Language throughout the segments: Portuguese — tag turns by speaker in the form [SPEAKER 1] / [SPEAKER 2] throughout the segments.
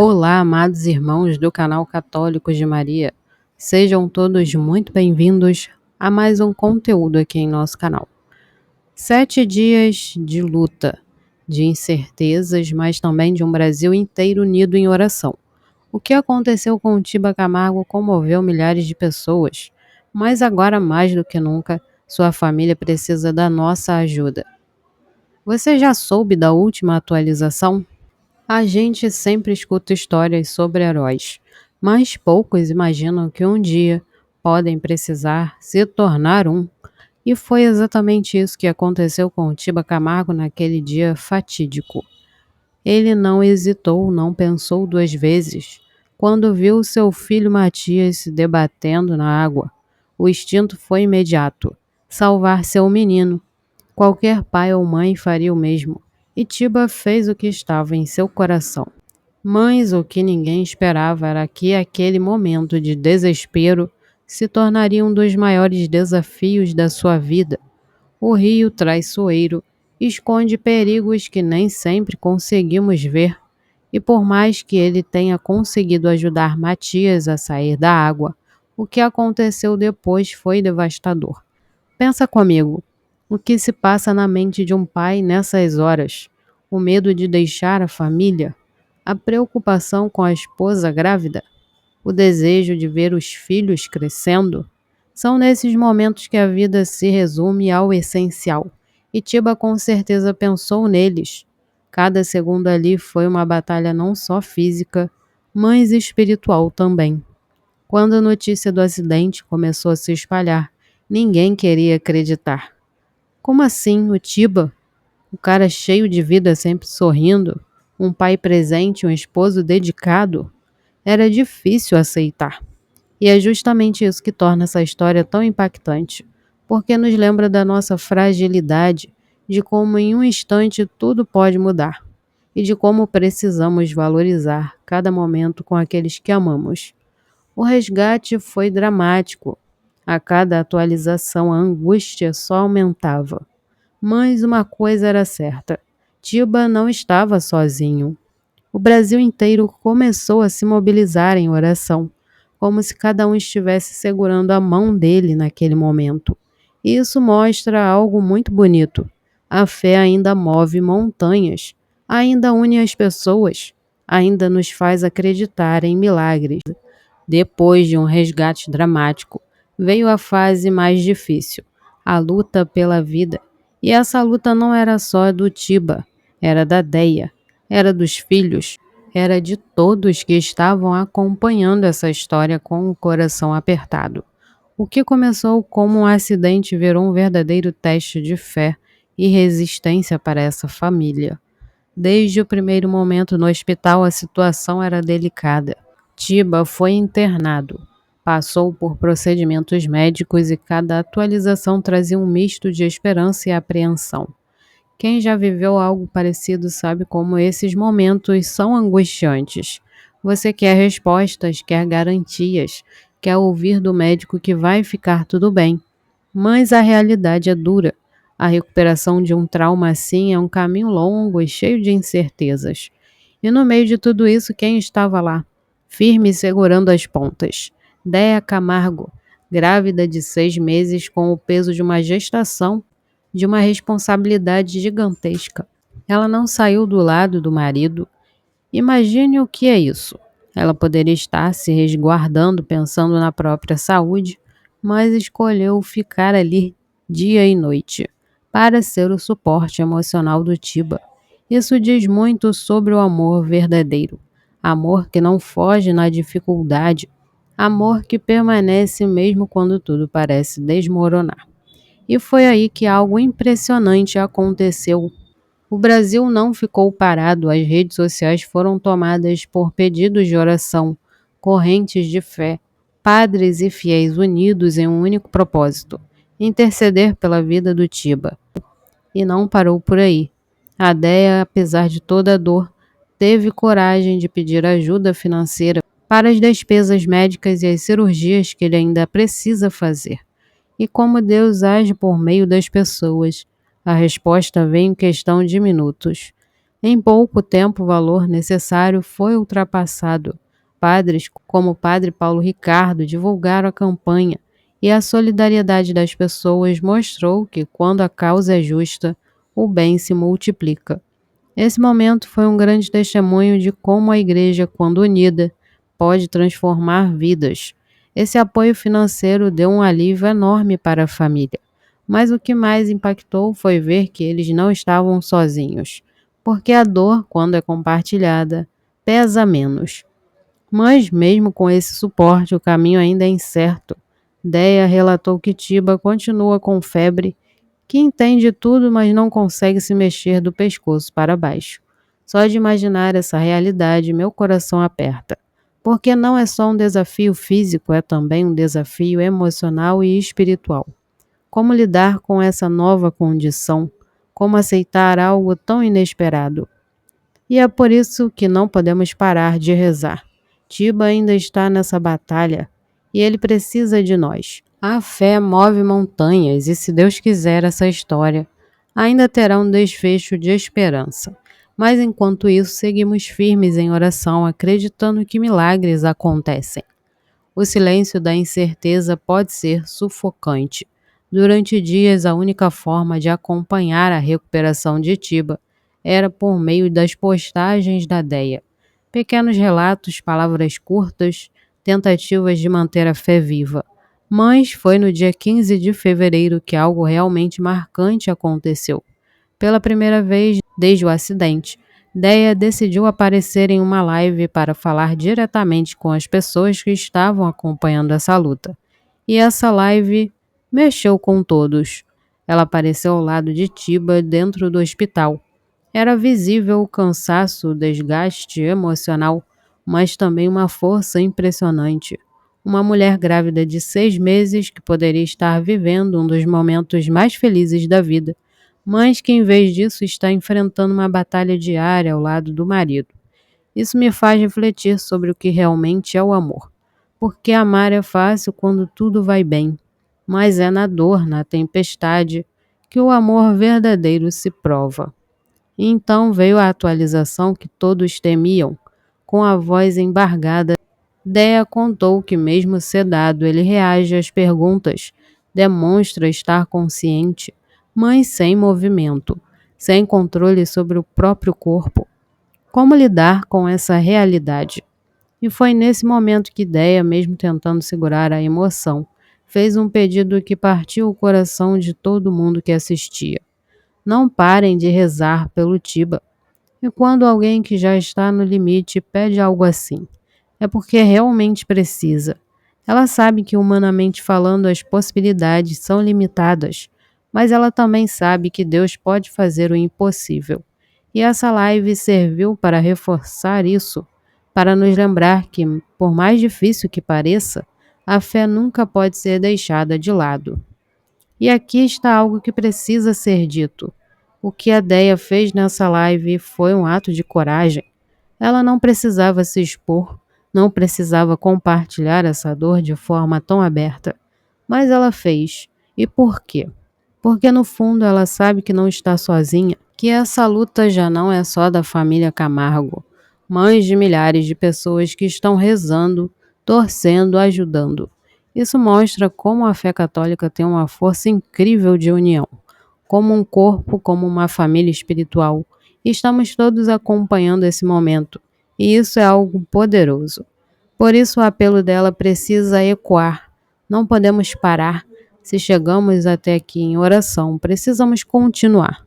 [SPEAKER 1] Olá, amados irmãos do canal Católicos de Maria. Sejam todos muito bem-vindos a mais um conteúdo aqui em nosso canal. 7 dias de luta, de incertezas, mas também de um Brasil inteiro unido em oração. O que aconteceu com o Tiba Camargo comoveu milhares de pessoas, mas agora mais do que nunca, sua família precisa da nossa ajuda. Você já soube da última atualização? A gente sempre escuta histórias sobre heróis, mas poucos imaginam que um dia podem precisar se tornar um. E foi exatamente isso que aconteceu com o Tiba Camargo naquele dia fatídico. Ele não hesitou, não pensou duas vezes. Quando viu seu filho Matias se debatendo na água, o instinto foi imediato: salvar seu menino. Qualquer pai ou mãe faria o mesmo, e Tiba fez o que estava em seu coração. Mas o que ninguém esperava era que aquele momento de desespero se tornaria um dos maiores desafios da sua vida. O rio traiçoeiro esconde perigos que nem sempre conseguimos ver, e por mais que ele tenha conseguido ajudar Matias a sair da água, o que aconteceu depois foi devastador. Pensa comigo, o que se passa na mente de um pai nessas horas? O medo de deixar a família? A preocupação com a esposa grávida? O desejo de ver os filhos crescendo? São nesses momentos que a vida se resume ao essencial, e Tiba com certeza pensou neles. Cada segundo ali foi uma batalha não só física, mas espiritual também. Quando a notícia do acidente começou a se espalhar, ninguém queria acreditar. Como assim, o Tiba? O cara cheio de vida, sempre sorrindo, um pai presente, um esposo dedicado? Era difícil aceitar. E é justamente isso que torna essa história tão impactante, porque nos lembra da nossa fragilidade, de como em um instante tudo pode mudar, e de como precisamos valorizar cada momento com aqueles que amamos. O resgate foi dramático. A cada atualização, a angústia só aumentava. Mas uma coisa era certa: Tiba não estava sozinho. O Brasil inteiro começou a se mobilizar em oração, como se cada um estivesse segurando a mão dele naquele momento. E isso mostra algo muito bonito. A fé ainda move montanhas, ainda une as pessoas, ainda nos faz acreditar em milagres. Depois de um resgate dramático, veio a fase mais difícil, a luta pela vida. E essa luta não era só do Tiba, era da Deia, era dos filhos, era de todos que estavam acompanhando essa história com o coração apertado. O que começou como um acidente virou um verdadeiro teste de fé e resistência para essa família. Desde o primeiro momento no hospital, a situação era delicada. Tiba foi internado, passou por procedimentos médicos e cada atualização trazia um misto de esperança e apreensão. Quem já viveu algo parecido sabe como esses momentos são angustiantes. Você quer respostas, quer garantias, quer ouvir do médico que vai ficar tudo bem. Mas a realidade é dura. A recuperação de um trauma assim é um caminho longo e cheio de incertezas. E no meio de tudo isso, quem estava lá, firme e segurando as pontas? Déia Camargo, grávida de 6 meses com o peso de uma gestação, de uma responsabilidade gigantesca. Ela não saiu do lado do marido. Imagine o que é isso. Ela poderia estar se resguardando, pensando na própria saúde, mas escolheu ficar ali dia e noite para ser o suporte emocional do Tiba. Isso diz muito sobre o amor verdadeiro. Amor que não foge na dificuldade. Amor que permanece mesmo quando tudo parece desmoronar. E foi aí que algo impressionante aconteceu. O Brasil não ficou parado, as redes sociais foram tomadas por pedidos de oração, correntes de fé, padres e fiéis unidos em um único propósito: interceder pela vida do Tiba. E não parou por aí. A Déia, apesar de toda a dor, teve coragem de pedir ajuda financeira para as despesas médicas e as cirurgias que ele ainda precisa fazer. E como Deus age por meio das pessoas, a resposta vem em questão de minutos. Em pouco tempo, o valor necessário foi ultrapassado. Padres como o padre Paulo Ricardo divulgaram a campanha e a solidariedade das pessoas mostrou que, quando a causa é justa, o bem se multiplica. Esse momento foi um grande testemunho de como a igreja, quando unida, pode transformar vidas. Esse apoio financeiro deu um alívio enorme para a família. Mas o que mais impactou foi ver que eles não estavam sozinhos, porque a dor, quando é compartilhada, pesa menos. Mas, mesmo com esse suporte, o caminho ainda é incerto. Deia relatou que Tiba continua com febre, que entende tudo, mas não consegue se mexer do pescoço para baixo. Só de imaginar essa realidade, meu coração aperta. Porque não é só um desafio físico, é também um desafio emocional e espiritual. Como lidar com essa nova condição? Como aceitar algo tão inesperado? E é por isso que não podemos parar de rezar. Tiba ainda está nessa batalha e ele precisa de nós. A fé move montanhas e, se Deus quiser, essa história ainda terá um desfecho de esperança. Mas enquanto isso, seguimos firmes em oração, acreditando que milagres acontecem. O silêncio da incerteza pode ser sufocante. Durante dias, a única forma de acompanhar a recuperação de Tiba era por meio das postagens da Deia. Pequenos relatos, palavras curtas, tentativas de manter a fé viva. Mas foi no dia 15 de fevereiro que algo realmente marcante aconteceu. Pela primeira vez desde o acidente, Deia decidiu aparecer em uma live para falar diretamente com as pessoas que estavam acompanhando essa luta. E essa live mexeu com todos. Ela apareceu ao lado de Tiba dentro do hospital. Era visível o cansaço, o desgaste emocional, mas também uma força impressionante. Uma mulher grávida de 6 meses que poderia estar vivendo um dos momentos mais felizes da vida, mas que em vez disso está enfrentando uma batalha diária ao lado do marido. Isso me faz refletir sobre o que realmente é o amor. Porque amar é fácil quando tudo vai bem, mas é na dor, na tempestade, que o amor verdadeiro se prova. E então veio a atualização que todos temiam. Com a voz embargada, Deia contou que, mesmo sedado, ele reage às perguntas, demonstra estar consciente, mas sem movimento, sem controle sobre o próprio corpo. Como lidar com essa realidade? E foi nesse momento que Deia, mesmo tentando segurar a emoção, fez um pedido que partiu o coração de todo mundo que assistia. Não parem de rezar pelo Tiba. E quando alguém que já está no limite pede algo assim, é porque realmente precisa. Ela sabe que, humanamente falando, as possibilidades são limitadas, mas ela também sabe que Deus pode fazer o impossível. E essa live serviu para reforçar isso, para nos lembrar que, por mais difícil que pareça, a fé nunca pode ser deixada de lado. E aqui está algo que precisa ser dito. O que a Deia fez nessa live foi um ato de coragem. Ela não precisava se expor, não precisava compartilhar essa dor de forma tão aberta. Mas ela fez. E por quê? Porque no fundo ela sabe que não está sozinha, que essa luta já não é só da família Camargo, mas de milhares de pessoas que estão rezando, torcendo, ajudando. Isso mostra como a fé católica tem uma força incrível de união, como um corpo, como uma família espiritual. E estamos todos acompanhando esse momento, e isso é algo poderoso. Por isso o apelo dela precisa ecoar. Não podemos parar. Se chegamos até aqui em oração, precisamos continuar.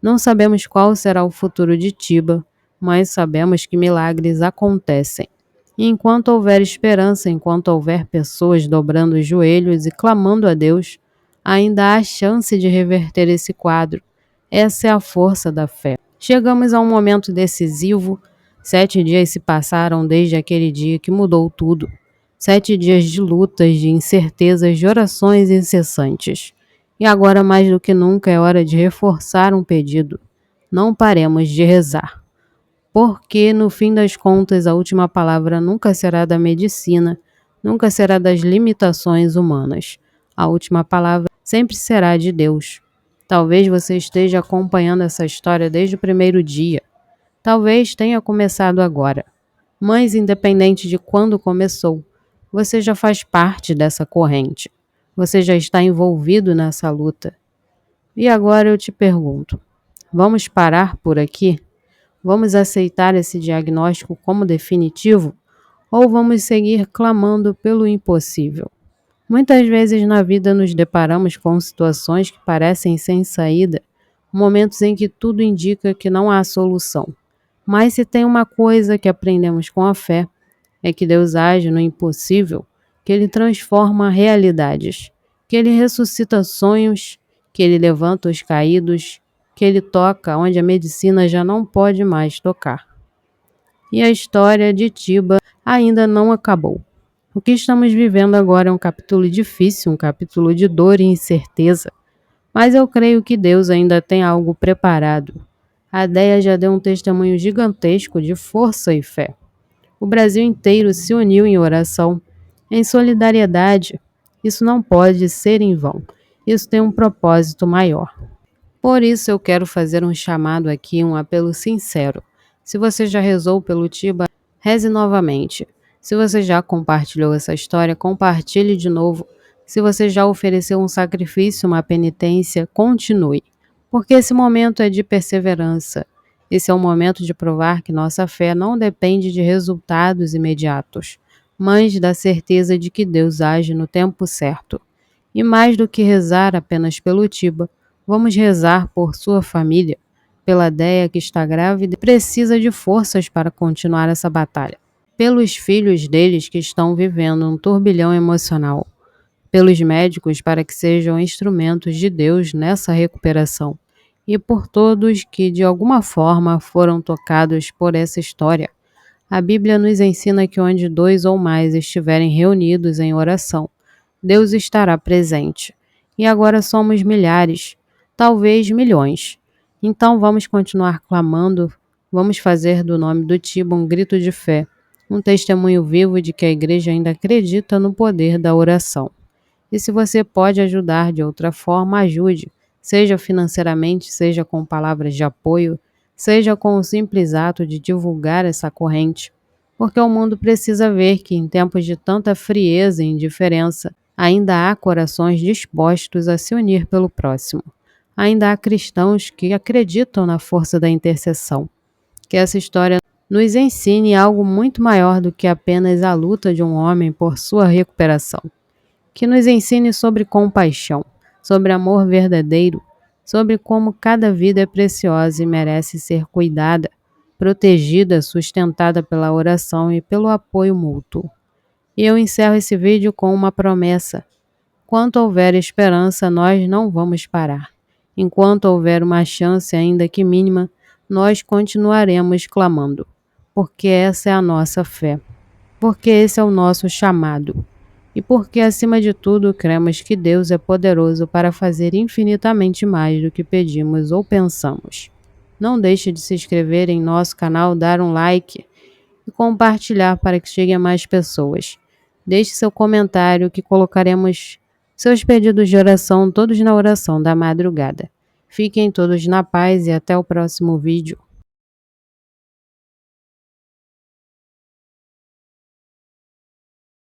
[SPEAKER 1] Não sabemos qual será o futuro de Tiba, mas sabemos que milagres acontecem. E enquanto houver esperança, enquanto houver pessoas dobrando os joelhos e clamando a Deus, ainda há chance de reverter esse quadro. Essa é a força da fé. Chegamos a um momento decisivo. 7 dias se passaram desde aquele dia que mudou tudo. 7 dias de lutas, de incertezas, de orações incessantes. E agora, mais do que nunca, é hora de reforçar um pedido. Não paremos de rezar. Porque, no fim das contas, a última palavra nunca será da medicina, nunca será das limitações humanas. A última palavra sempre será de Deus. Talvez você esteja acompanhando essa história desde o primeiro dia. Talvez tenha começado agora, mas independente de quando começou, você já faz parte dessa corrente. Você já está envolvido nessa luta. E agora eu te pergunto: vamos parar por aqui? Vamos aceitar esse diagnóstico como definitivo? Ou vamos seguir clamando pelo impossível? Muitas vezes na vida nos deparamos com situações que parecem sem saída, momentos em que tudo indica que não há solução. Mas se tem uma coisa que aprendemos com a fé, é que Deus age no impossível, que Ele transforma realidades, que Ele ressuscita sonhos, que Ele levanta os caídos, que Ele toca onde a medicina já não pode mais tocar. E a história de Tiba ainda não acabou. O que estamos vivendo agora é um capítulo difícil, um capítulo de dor e incerteza, mas eu creio que Deus ainda tem algo preparado. A Déia já deu um testemunho gigantesco de força e fé. O Brasil inteiro se uniu em oração, em solidariedade. Isso não pode ser em vão. Isso tem um propósito maior. Por isso eu quero fazer um chamado aqui, um apelo sincero. Se você já rezou pelo Tiba, reze novamente. Se você já compartilhou essa história, compartilhe de novo. Se você já ofereceu um sacrifício, uma penitência, continue. Porque esse momento é de perseverança. Esse é o momento de provar que nossa fé não depende de resultados imediatos, mas da certeza de que Deus age no tempo certo. E mais do que rezar apenas pelo Tiba, vamos rezar por sua família, pela Déia que está grávida e precisa de forças para continuar essa batalha, pelos filhos deles que estão vivendo um turbilhão emocional, pelos médicos para que sejam instrumentos de Deus nessa recuperação, e por todos que de alguma forma foram tocados por essa história. A Bíblia nos ensina que onde dois ou mais estiverem reunidos em oração, Deus estará presente. E agora somos milhares, talvez milhões. Então vamos continuar clamando, vamos fazer do nome do Tiba um grito de fé, um testemunho vivo de que a igreja ainda acredita no poder da oração. E se você pode ajudar de outra forma, ajude, seja financeiramente, seja com palavras de apoio, seja com o simples ato de divulgar essa corrente, porque o mundo precisa ver que em tempos de tanta frieza e indiferença, ainda há corações dispostos a se unir pelo próximo. Ainda há cristãos que acreditam na força da intercessão. Que essa história nos ensine algo muito maior do que apenas a luta de um homem por sua recuperação. Que nos ensine sobre compaixão, sobre amor verdadeiro, sobre como cada vida é preciosa e merece ser cuidada, protegida, sustentada pela oração e pelo apoio mútuo. E eu encerro esse vídeo com uma promessa. Enquanto houver esperança, nós não vamos parar. Enquanto houver uma chance, ainda que mínima, nós continuaremos clamando, porque essa é a nossa fé, porque esse é o nosso chamado, e porque, acima de tudo, cremos que Deus é poderoso para fazer infinitamente mais do que pedimos ou pensamos. Não deixe de se inscrever em nosso canal, dar um like e compartilhar para que chegue a mais pessoas. Deixe seu comentário que colocaremos seus pedidos de oração todos na oração da madrugada. Fiquem todos na paz e até o próximo vídeo.